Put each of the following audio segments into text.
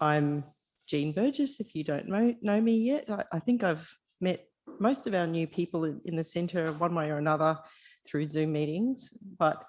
I'm Jean Burgess, if you don't know me yet. I think I've met most of our new people in the centre one way or another through Zoom meetings, but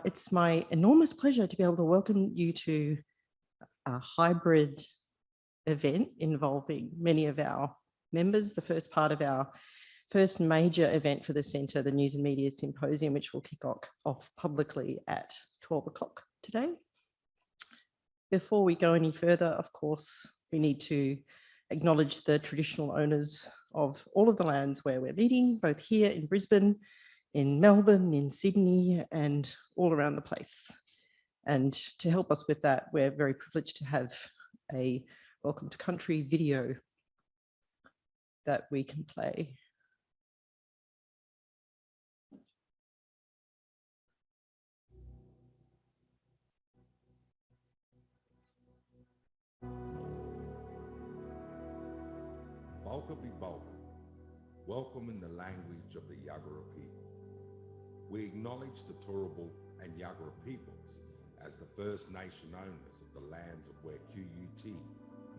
it's my enormous pleasure to be able to welcome you to a hybrid event involving many of our members, the first part of our first major event for the centre, the News and Media Symposium, which will kick off publicly at 12 o'clock today. Before we go any further, of course, we need to acknowledge the traditional owners of all of the lands where we're meeting, both here in Brisbane, in Melbourne, in Sydney, and all around the place. And to help us with that, we're very privileged to have a Welcome to Country video that we can play. Bulka be Bulka, welcome in the language of the Yagara people. We acknowledge the Turrbal and Yagara peoples as the First Nation owners of the lands of where QUT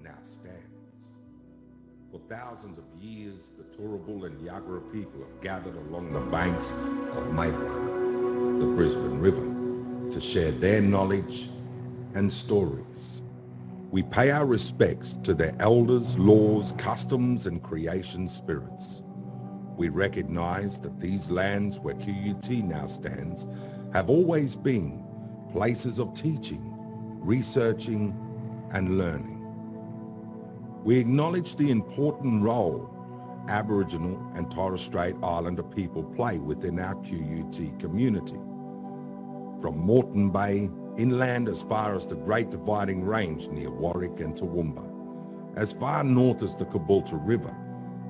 now stands. For thousands of years, the Turrbal and Yagara people have gathered along the banks of Maybra, the Brisbane River, to share their knowledge and stories. We pay our respects to their elders, laws, customs, and creation spirits. We recognize that these lands where QUT now stands have always been places of teaching, researching, and learning. We acknowledge the important role Aboriginal and Torres Strait Islander people play within our QUT community. From Moreton Bay, inland as far as the Great Dividing Range near Warwick and Toowoomba, as far north as the Caboolture River,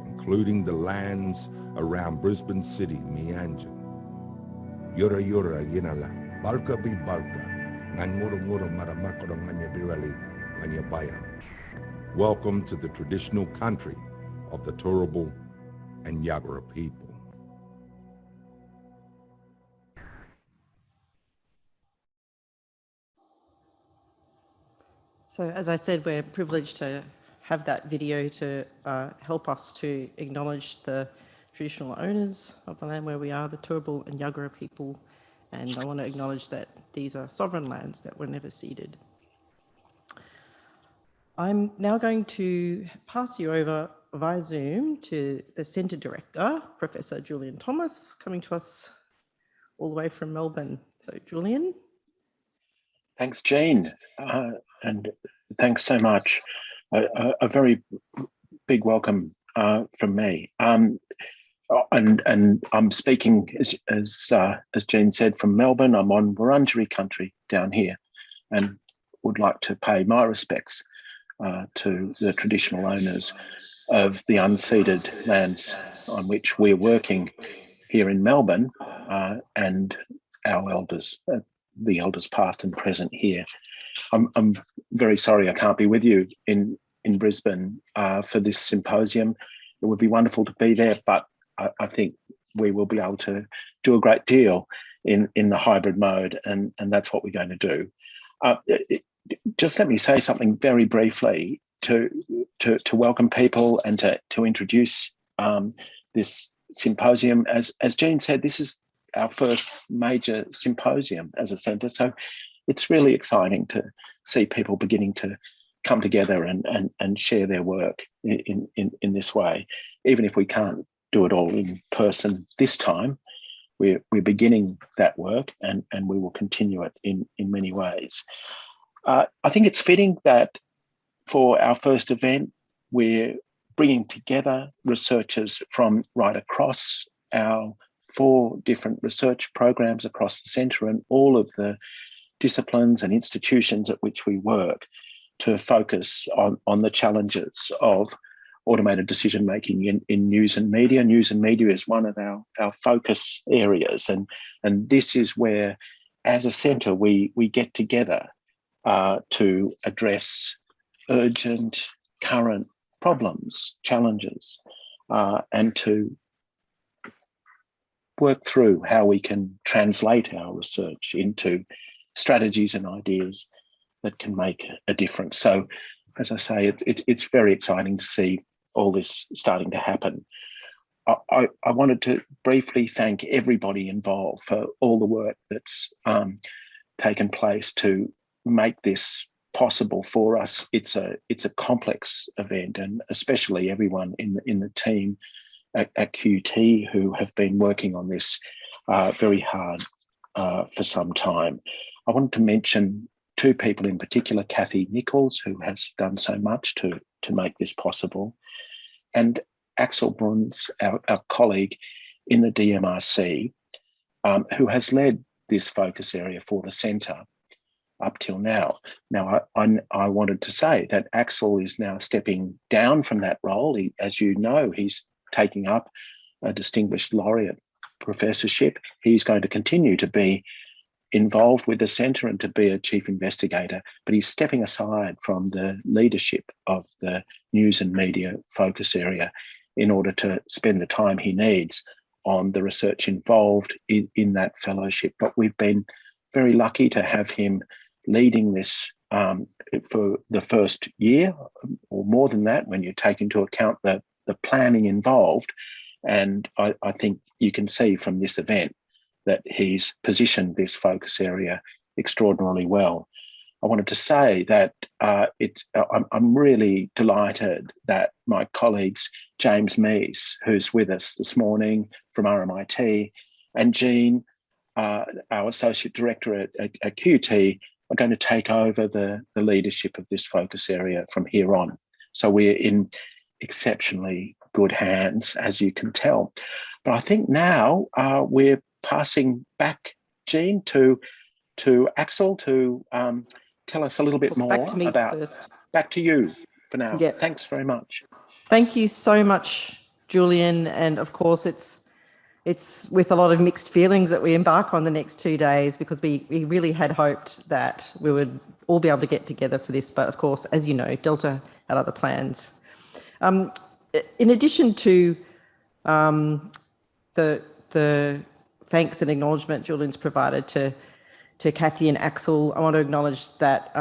including the lands around Brisbane City, Meanjin. Yura Yura Yinala, Bulka be Bulka, Nganguru Nguru Maramakoro Nganya Birali, Nganya Baya. Welcome to the traditional country of the Turrbal and Yagara people. So as I said, we're privileged to have that video to help us to acknowledge the traditional owners of the land where we are, the Turrbal and Yagara people. And I want to acknowledge that these are sovereign lands that were never ceded. I'm now going to pass you over via Zoom to the Centre Director, Professor Julian Thomas, coming to us all the way from Melbourne. So Julian. Thanks, Jean, and thanks so much. A very big welcome from me. And I'm speaking, as Jean said, from Melbourne. I'm on Wurundjeri country down here, and would like to pay my respects to the traditional owners of the unceded lands on which we're working here in Melbourne, and our elders. The elders past and present here. I'm very sorry I can't be with you in Brisbane for this symposium. It would be wonderful to be there, but I think we will be able to do a great deal in the hybrid mode, and that's what we're going to do. Just let me say something very briefly to welcome people and to introduce this symposium. As Jean said, this is our first major symposium as a centre, so it's really exciting to see people beginning to come together and share their work in this way. Even if we can't do it all in person this time, we're beginning that work, and we will continue it in many ways. I think it's fitting that for our first event, we're bringing together researchers from right across our 4 different research programs across the centre and all of the disciplines and institutions at which we work to focus on the challenges of automated decision making in news and media. News and media is one of our focus areas, and this is where, as a centre, we get together to address urgent, current problems, challenges, and to work through how we can translate our research into strategies and ideas that can make a difference. So as I say, it's very exciting to see all this starting to happen. I wanted to briefly thank everybody involved for all the work that's taken place to make this possible for us. It's a complex event, and especially everyone in the team at QT who have been working on this very hard for some time. I wanted to mention two people in particular: Kathy Nichols, who has done so much to make this possible, and Axel Bruns, our colleague in the DMRC, who has led this focus area for the centre up till now. Now, I wanted to say that Axel is now stepping down from that role. As you know, he's taking up a distinguished laureate professorship. He's going to continue to be involved with the centre and to be a chief investigator, but he's stepping aside from the leadership of the news and media focus area in order to spend the time he needs on the research involved in that fellowship. But we've been very lucky to have him leading this for the first year, or more than that when you take into account the planning involved. And I think you can see from this event that he's positioned this focus area extraordinarily well. I wanted to say that I'm really delighted that my colleagues, James Mees, who's with us this morning from RMIT, and Jean, our Associate Director at QT, are going to take over the leadership of this focus area from here on. So we're in exceptionally good hands, as you can tell. But I think now we're passing back, Jean, to Axel to tell us a little bit more about. Back to you for now. Yeah. Thanks very much. Thank you so much, Julian. And of course, it's with a lot of mixed feelings that we embark on the next 2 days, because we really had hoped that we would all be able to get together for this. But of course, as you know, Delta had other plans. In addition to the thanks and acknowledgement Julian's provided to Kathy and Axel, I want to acknowledge that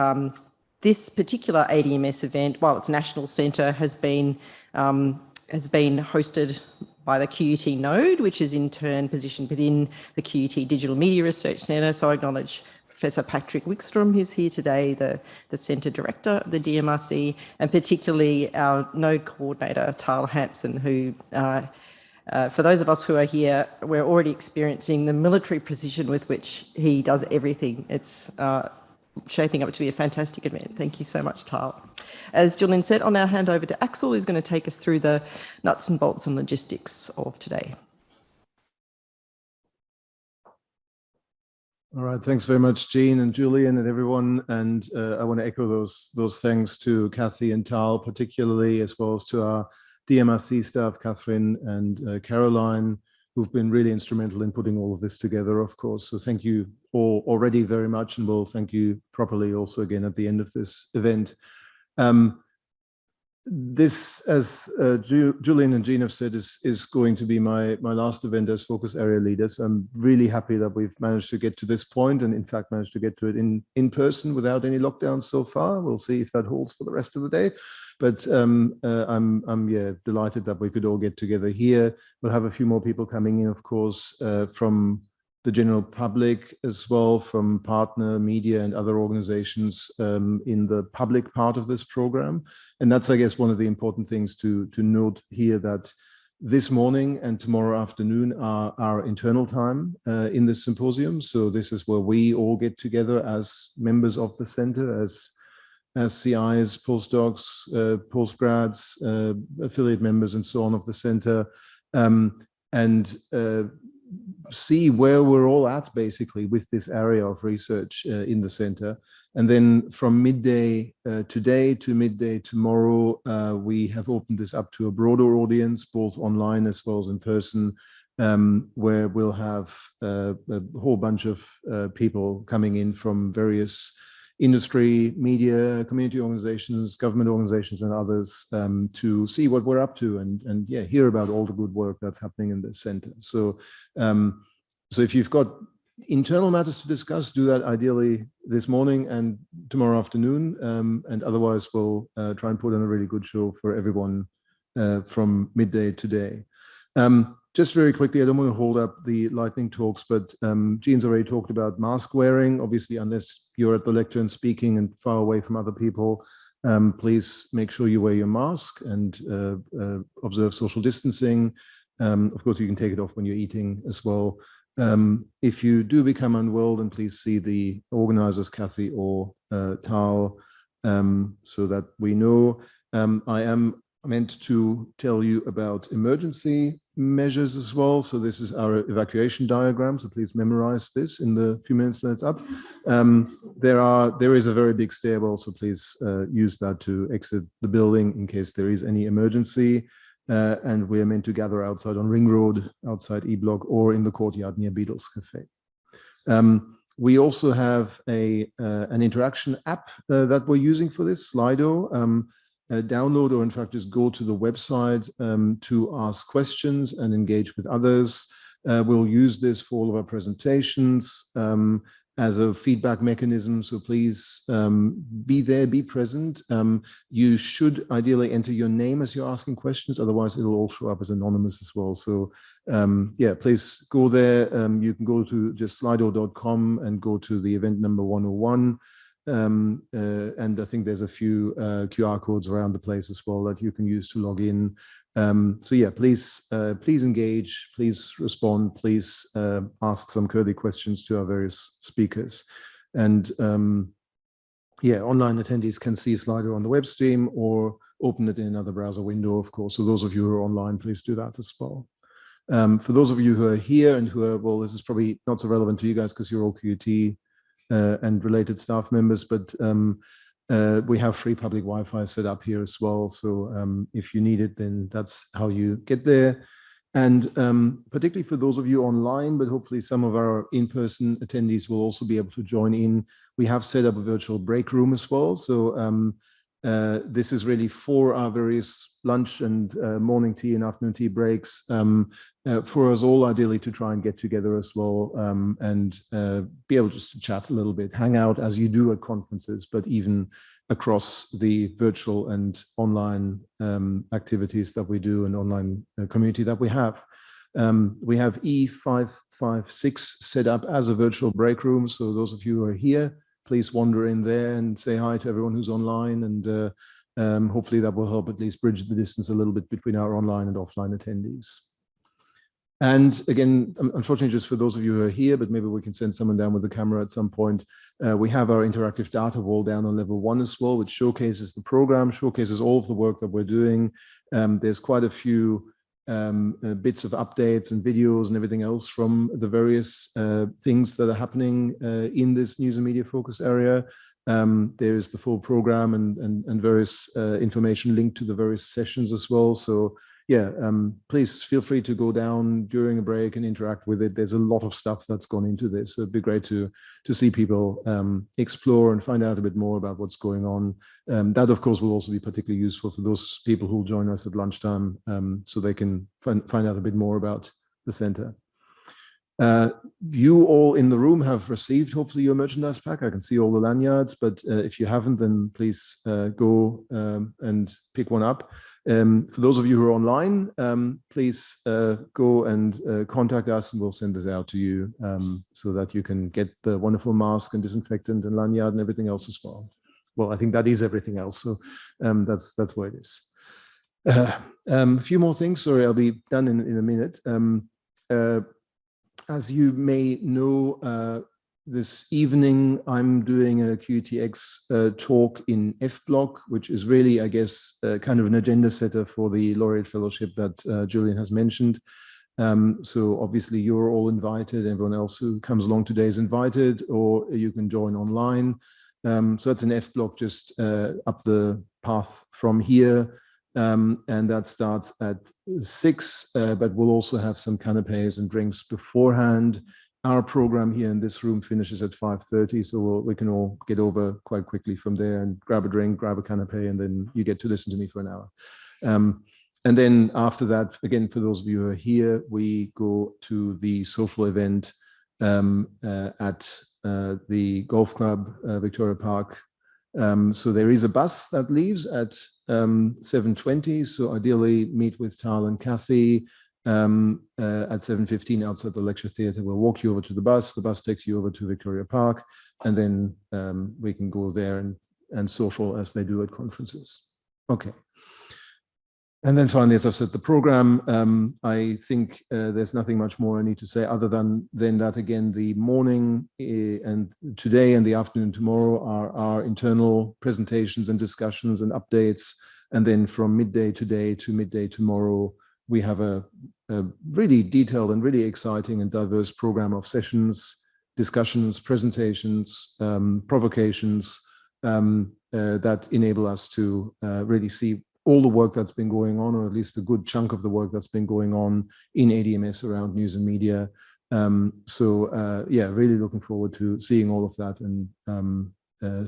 this particular ADMS event, while it's National Centre, has been hosted by the QUT node, which is in turn positioned within the QUT Digital Media Research Centre. So I acknowledge Professor Patrick Wickstrom, who's here today, the Centre Director of the DMRC, and particularly our node coordinator, Tal Hampson, who, for those of us who are here, we're already experiencing the military precision with which he does everything. It's shaping up to be a fantastic event. Thank you so much, Tal. As Julian said, I'll now hand over to Axel, who's going to take us through the nuts and bolts and logistics of today. All right, thanks very much, Jean and Julian and everyone. And I want to echo those thanks to Kathy and Tal, particularly, as well as to our DMRC staff, Catherine and Caroline, who've been really instrumental in putting all of this together, of course. So thank you all already very much, and we'll thank you properly also again at the end of this event. This, as Julian and Jean have said, is going to be my last event as focus area leader. So I'm really happy that we've managed to get to this point, and in fact managed to get to it in person without any lockdowns so far. We'll see if that holds for the rest of the day. But I'm delighted that we could all get together here. We'll have a few more people coming in, of course, from the general public as well, from partner media and other organizations in the public part of this program. And that's, I guess, one of the important things to note here, that this morning and tomorrow afternoon are our internal time in this symposium. So this is where we all get together as members of the center, as CIs, postdocs, postgrads, affiliate members, and so on of the center, and see where we're all at basically with this area of research in the center. And then from midday today to midday tomorrow, we have opened this up to a broader audience, both online as well as in person, where we'll have a whole bunch of people coming in from various industry, media, community organizations, government organizations, and others to see what we're up to and hear about all the good work that's happening in the center. So, so if you've got internal matters to discuss, do that ideally this morning and tomorrow afternoon. And otherwise, we'll try and put on a really good show for everyone from midday today. Just very quickly, I don't want to hold up the lightning talks, but Jean's already talked about mask wearing. Obviously, unless you're at the lectern speaking and far away from other people, please make sure you wear your mask and observe social distancing. Of course, you can take it off when you're eating as well. If you do become unwell, then please see the organizers, Kathy or Tao, so that we know. I am meant to tell you about emergency measures as well. So this is our evacuation diagram. So please memorize this in the few minutes that it's up. There is a very big stairwell, so please use that to exit the building in case there is any emergency. And we are meant to gather outside on Ring Road, outside E Block, or in the courtyard near Beatles Cafe. We also have an interaction app that we're using for this, Slido. Download, or in fact just go to the website to ask questions and engage with others. We'll use this for all of our presentations as a feedback mechanism, so please be there, be present. You should ideally enter your name as you're asking questions, otherwise it'll all show up as anonymous as well. So yeah, please go there. You can go to just slido.com and go to the event number 101. And I think there's a few QR codes around the place as well that you can use to log in. So yeah, please engage, please respond, please ask some curly questions to our various speakers. And yeah, online attendees can see Slido on the web stream or open it in another browser window, of course. So those of you who are online, please do that as well. For those of you who are here and who are, well, this is probably not so relevant to you guys because you're all QUT and related staff members, but we have free public Wi-Fi set up here as well. So if you need it, then that's how you get there. And particularly for those of you online, but hopefully some of our in-person attendees will also be able to join in. We have set up a virtual break room as well. So this is really for our various lunch and morning tea and afternoon tea breaks for us all, ideally to try and get together as well and be able just to chat a little bit, hang out as you do at conferences, but even across the virtual and online activities that we do and online community that we have. We have E556 set up as a virtual break room. So those of you who are here, please wander in there and say hi to everyone who's online, and hopefully that will help at least bridge the distance a little bit between our online and offline attendees. And again, unfortunately, just for those of you who are here, but maybe we can send someone down with the camera at some point, we have our interactive data wall down on level 1 as well, which showcases the program, showcases all of the work that we're doing. There's quite a few bits of updates and videos and everything else from the various things that are happening in this news and media focus area. There's the full program and various information linked to the various sessions as well. So yeah, please feel free to go down during a break and interact with it. There's a lot of stuff that's gone into this. So it'd be great to see people explore and find out a bit more about what's going on. That, of course, will also be particularly useful for those people who will join us at lunchtime, so they can find out a bit more about the center. You all in the room have received, hopefully, your merchandise pack. I can see all the lanyards, but if you haven't, then please go and pick one up. For those of you who are online, please go and contact us, and we'll send this out to you so that you can get the wonderful mask and disinfectant and lanyard and everything else as well. Well, I think that is everything else. So that's what it is. A few more things. Sorry, I'll be done in a minute. As you may know, this evening I'm doing a QUTX talk in F Block, which is really, I guess, kind of an agenda setter for the Laureate Fellowship that Julian has mentioned. So obviously you're all invited. Everyone else who comes along today is invited, or you can join online. So that's an F Block just up the path from here. And that starts at 6, but we'll also have some canapes and drinks beforehand. Our program here in this room finishes at 5:30, so we can all get over quite quickly from there and grab a drink, grab a canapé, and then you get to listen to me for an hour. And then after that, again, for those of you who are here, we go to the social event at the golf club, Victoria Park. So there is a bus that leaves at 7:20. So ideally meet with Tal and Kathy at 7:15 outside the lecture theatre. We'll walk you over to the bus. The bus takes you over to Victoria Park, and then we can go there and social as they do at conferences. Okay. And then finally, as I've said, the program, I think there's nothing much more I need to say other than that, again, the morning and today and the afternoon tomorrow are our internal presentations and discussions and updates. And then from midday today to midday tomorrow, we have a really detailed and really exciting and diverse program of sessions, discussions, presentations, provocations that enable us to really see all the work that's been going on, or at least a good chunk of the work that's been going on in ADMS around news and media. Yeah, really looking forward to seeing all of that and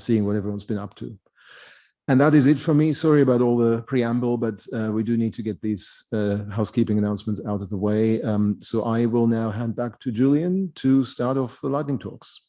seeing what everyone's been up to. And that is it for me. Sorry about all the preamble, but we do need to get these housekeeping announcements out of the way. So I will now hand back to Julian to start off the lightning talks.